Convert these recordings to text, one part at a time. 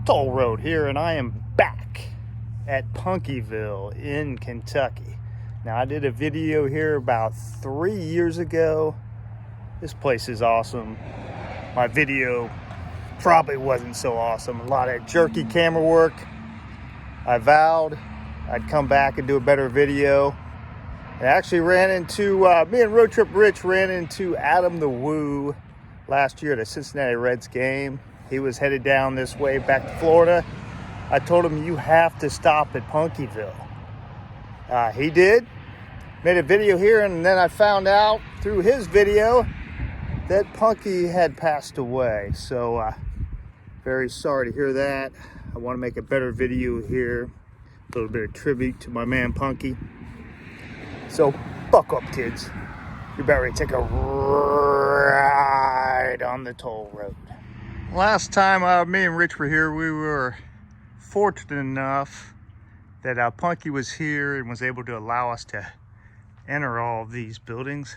toll road here, and I am back at Punkyville in Kentucky. Now, I did a video here about 3 years ago. This place is awesome. My video probably wasn't so awesome. A lot of jerky camera work. I vowed I'd come back and do a better video. I actually ran into, me and Road Trip Rich ran into Adam the Woo last year at a Cincinnati Reds game. He was headed down this way back to Florida. I told him, you have to stop at Punkyville. He did. Made a video here, and then I found out through his video that Punky had passed away. So, very sorry to hear that. I want to make a better video here. A little bit of tribute to my man Punky. So, buck up, kids. You're about ready to take a ride on the toll road. Last time me and Rich were here, we were fortunate enough that Punky was here and was able to allow us to enter all of these buildings.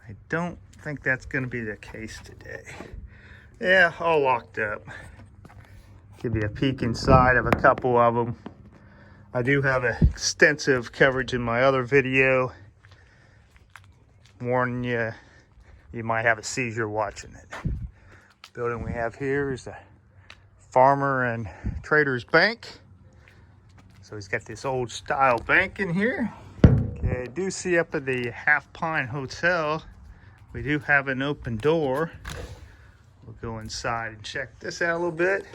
I don't think that's going to be the case today. Yeah, all locked up. Give you a peek inside of a couple of them. I do have extensive coverage in my other video. Warning you, you might have a seizure watching it. The building we have here is the Farmer and Traders Bank. So he's got this old style bank in here. Okay, I do see up at the Half Pine Hotel, we do have an open door. We'll go inside and check this out a little bit.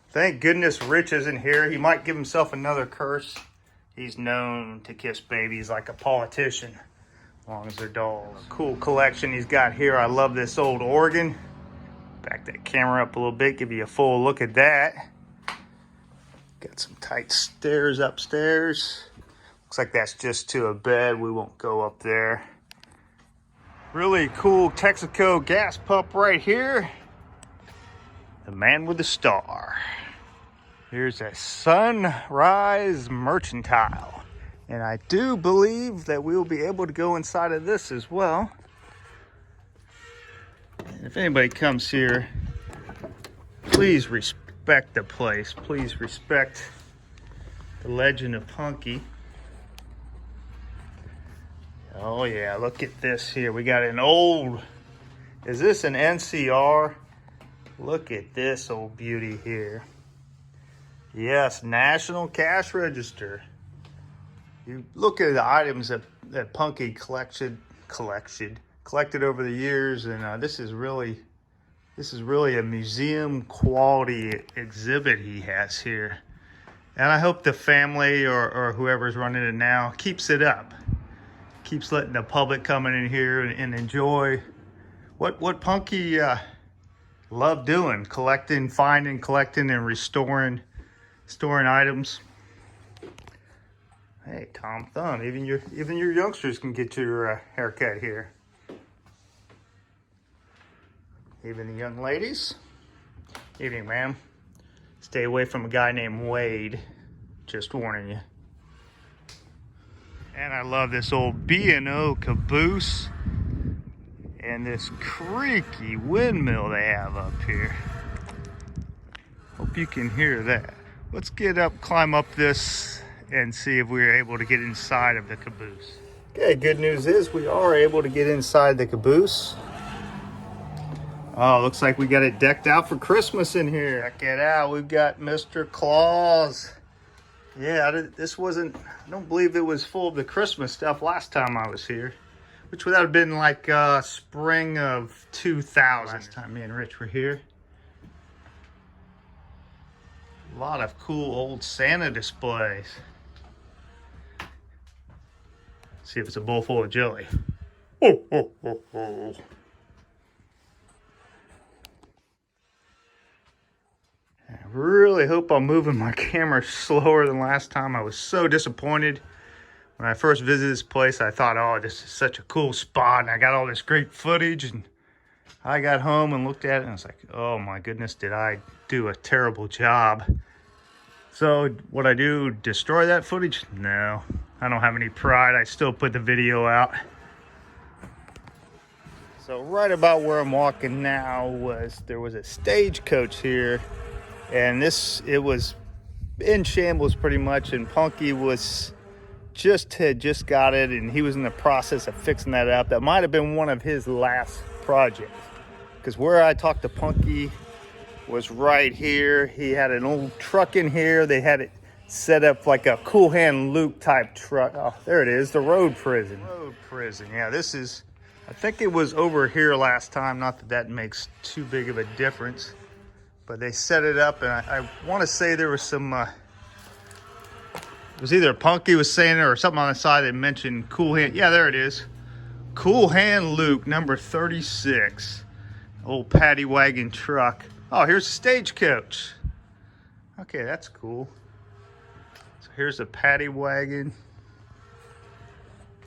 Thank goodness Rich isn't here. He might give himself another curse. He's known to kiss babies like a politician, as long as they're dolls. Cool collection he's got here. I love this old organ. Back that camera up a little bit, give you a full look at that. Got some tight stairs upstairs. Looks like that's just to a bed. We won't go up there. Really cool Texaco gas pump right here. The man with the star. Here's a Sunrise Mercantile. And I do believe that we will be able to go inside of this as well. And if anybody comes here, please respect the place. Please respect the legend of Punky. Oh yeah, look at this here. We got an old, is this an NCR? Look at this old beauty here. Yes, National Cash Register. You look at the items that Punky collected over the years, and this is really a museum quality exhibit he has here. And I hope the family or whoever's running it now keeps it up. Keeps letting the public come in here and enjoy what Punky loved doing, collecting, finding, collecting, and storing items. Hey, Tom Thumb, even your youngsters can get your haircut here. Even the young ladies. Evening, ma'am. Stay away from a guy named Wade. Just warning you. And I love this old B&O caboose and this creaky windmill they have up here. Hope you can hear that. Let's get up, climb up this, and see if we're able to get inside of the caboose. Okay, good news is we are able to get inside the caboose. Oh, looks like we got it decked out for Christmas in here. Check it out, we've got Mr. Claus. Yeah, I don't believe it was full of the Christmas stuff last time I was here, which would have been like spring of 2000. Last time me and Rich were here. A lot of cool old Santa displays. See if it's a bowl full of jelly. Oh, oh, oh, oh. I really hope I'm moving my camera slower than last time. I was so disappointed. When I first visited this place, I thought, oh, this is such a cool spot, and I got all this great footage, and I got home and looked at it, and I was like, oh my goodness, did I do a terrible job? So, what I do, destroy that footage? No, I don't have any pride. I still put the video out. So right about where I'm walking now there was a stagecoach here And it was in shambles pretty much, and Punky had just got it, and he was in the process of fixing that up. That might have been one of his last projects, because where I talked to Punky was right here. He had an old truck in here. They had it set up like a Cool Hand Luke type truck. Oh, there it is, the road prison. Road prison, yeah, I think it was over here last time. Not that that makes too big of a difference, but they set it up, and I want to say there was some, it was either Punky was saying it or something on the side that mentioned Cool Hand. Yeah, there it is. Cool Hand Luke, number 36. Old paddy wagon truck. Oh, here's a stagecoach. Okay, that's cool. So here's a paddy wagon.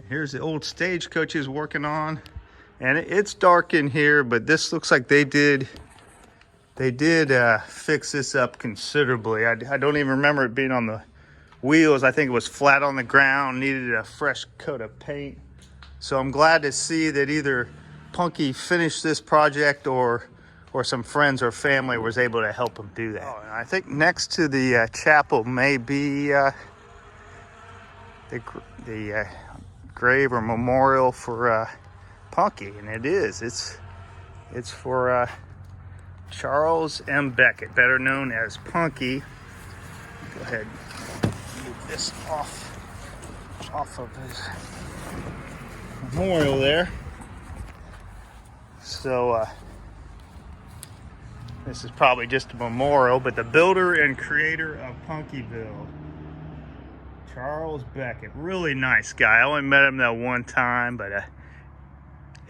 Here's the old stagecoach he's working on. And it's dark in here, but this looks like they did fix this up considerably. I don't even remember it being on the wheels. I think it was flat on the ground, needed a fresh coat of paint. So I'm glad to see that either Punky finished this project or some friends or family was able to help him do that. Oh, and I think next to the chapel may be the grave or memorial for Punky, and it is. It's for Charles M. Beckett, better known as Punky. Go ahead, move this off of his memorial there. So this is probably just a memorial, but the builder and creator of Punkyville, Charles Beckett, really nice guy. I only met him that one time, but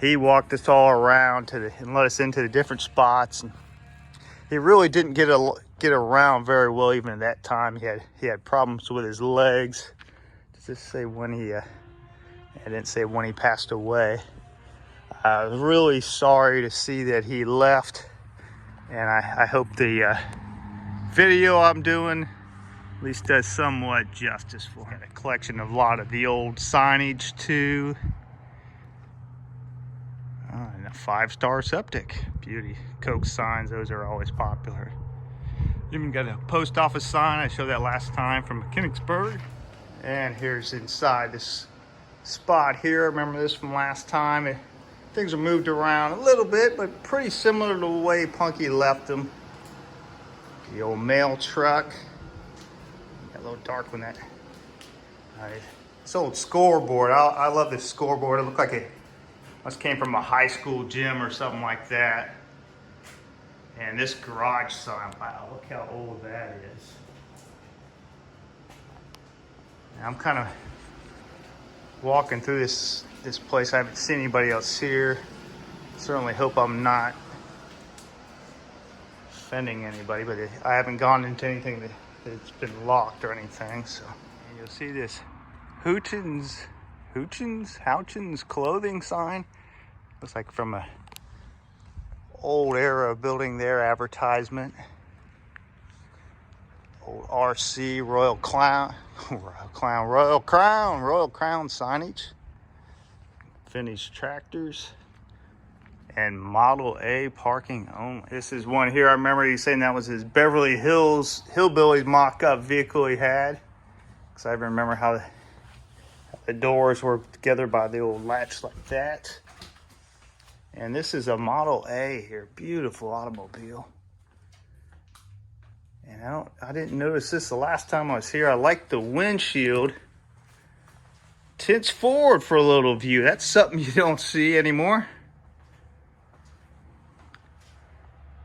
he walked us all around and let us into the different spots. And he really didn't get around very well even at that time. He had problems with his legs. Does this say when I didn't say when he passed away. I was really sorry to see that he left, and I hope the video I'm doing at least does somewhat justice for him. Got a collection of a lot of the old signage too. And a 5-star septic. Beauty. Coke signs, those are always popular. Even got a post office sign. I showed that last time from Mechanicsburg. And here's inside this spot here. Remember this from last time. Things are moved around a little bit, but pretty similar to the way Punky left them. The old mail truck. Got a little dark when that. This old scoreboard. I love this scoreboard. It looked like it must came from a high school gym or something like that. And this garage sign. Wow, look how old that is. Now I'm kind of walking through this place. I haven't seen anybody else here. Certainly hope I'm not offending anybody, but I haven't gone into anything that's been locked or anything. So and you'll see this Houchins clothing sign. Looks like from a old era building there, advertisement. Old RC Royal Crown signage. Vintage tractors and Model A parking only. This is one here. I remember he saying that was his Beverly Hills Hillbillies mock-up vehicle he had. Because I remember how the doors were together by the old latch like that. And this is a Model A here. Beautiful automobile. And I didn't notice this the last time I was here. I like the windshield. Tints forward for a little view. That's something you don't see anymore.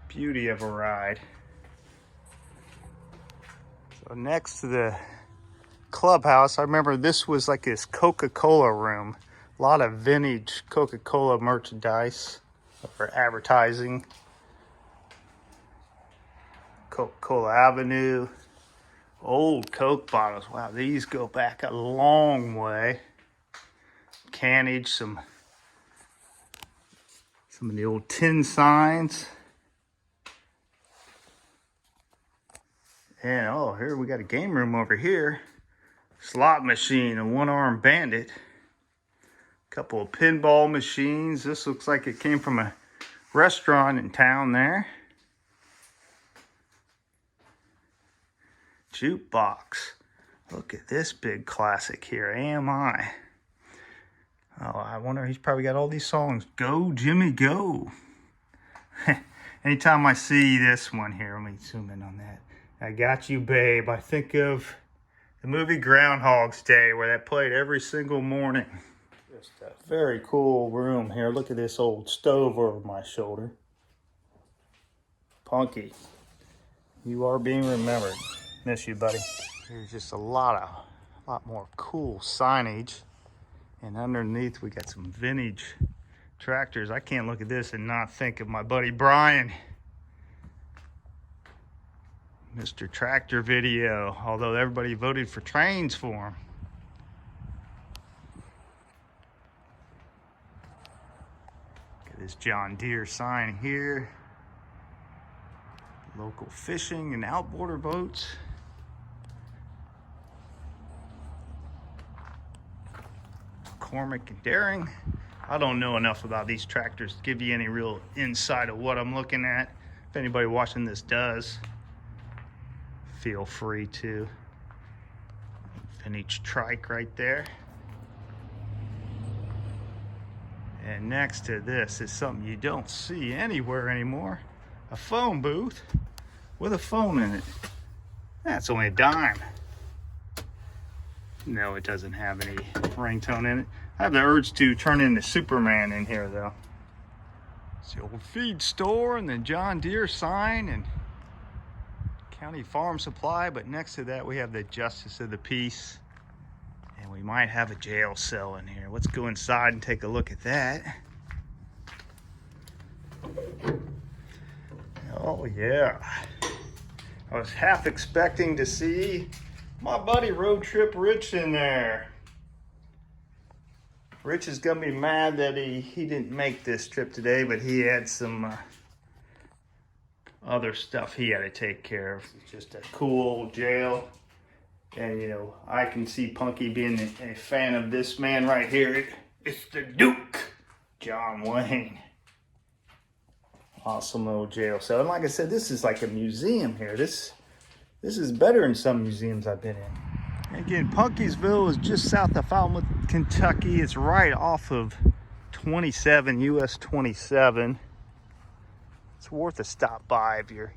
Beauty of a ride. So next to the clubhouse, I remember this was like this Coca-Cola room. A lot of vintage Coca-Cola merchandise for advertising. Coca-Cola Avenue. Old Coke bottles. Wow, these go back a long way. Cannage, some of the old tin signs. And oh, here we got a game room over here. Slot machine, a one-armed bandit. Couple of pinball machines. This looks like it came from a restaurant in town there. jukebox. Look at this big classic here, AMI. Oh, I wonder, he's probably got all these songs. Go, Jimmy, go. Anytime I see this one here, let me zoom in on that. I Got You, Babe. I think of the movie Groundhog's Day, where that played every single morning. Just a very cool room here. Look at this old stove over my shoulder. Punky, you are being remembered. Miss you, buddy. Here's just a lot more cool signage. And underneath we got some vintage tractors. I can't look at this and not think of my buddy Brian. Mr. Tractor Video, although everybody voted for trains for him. Look at this John Deere sign here. Local fishing and outboarder boats. Cormac and Daring. I don't know enough about these tractors to give you any real insight of what I'm looking at. If anybody watching this does, feel free to. Vintage trike right there. And next to this is something you don't see anywhere anymore. A phone booth with a phone in it. That's only a dime. No, it doesn't have any ringtone in it. I have the urge to turn into Superman in here, though. It's the old feed store and the John Deere sign and County Farm Supply, but next to that we have the Justice of the Peace, and we might have a jail cell in here. Let's go inside and take a look at that. Oh yeah, I was half expecting to see my buddy Road Trip Rich in there. Rich is gonna be mad that he didn't make this trip today, but he had some other stuff he had to take care of. It's just a cool old jail. And you know, I can see Punky being a fan of this man right here. It's the Duke, John Wayne. Awesome little jail cell. And like I said, this is like a museum here. This is better than some museums I've been in. Again, Punkyville is just south of Falmouth, Kentucky. It's right off of 27, US 27. It's worth a stop by if you're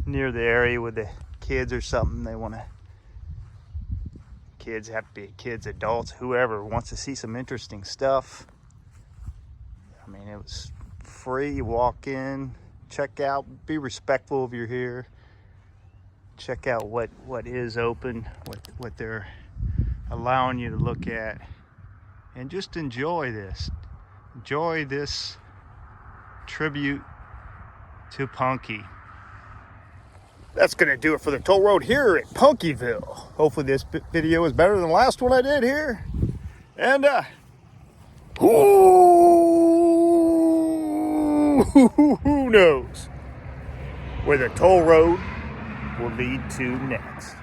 near the area with the kids or something. They want to, kids have to be kids, adults, whoever wants to see some interesting stuff. I mean, it was free. You walk in, check out, be respectful if you're here. Check out what is open, what they're allowing you to look at, and just enjoy this. Enjoy this tribute to Punky. That's gonna do it for the toll road here at Punkyville. Hopefully this video is better than the last one I did here. And who knows where the toll road will lead to next.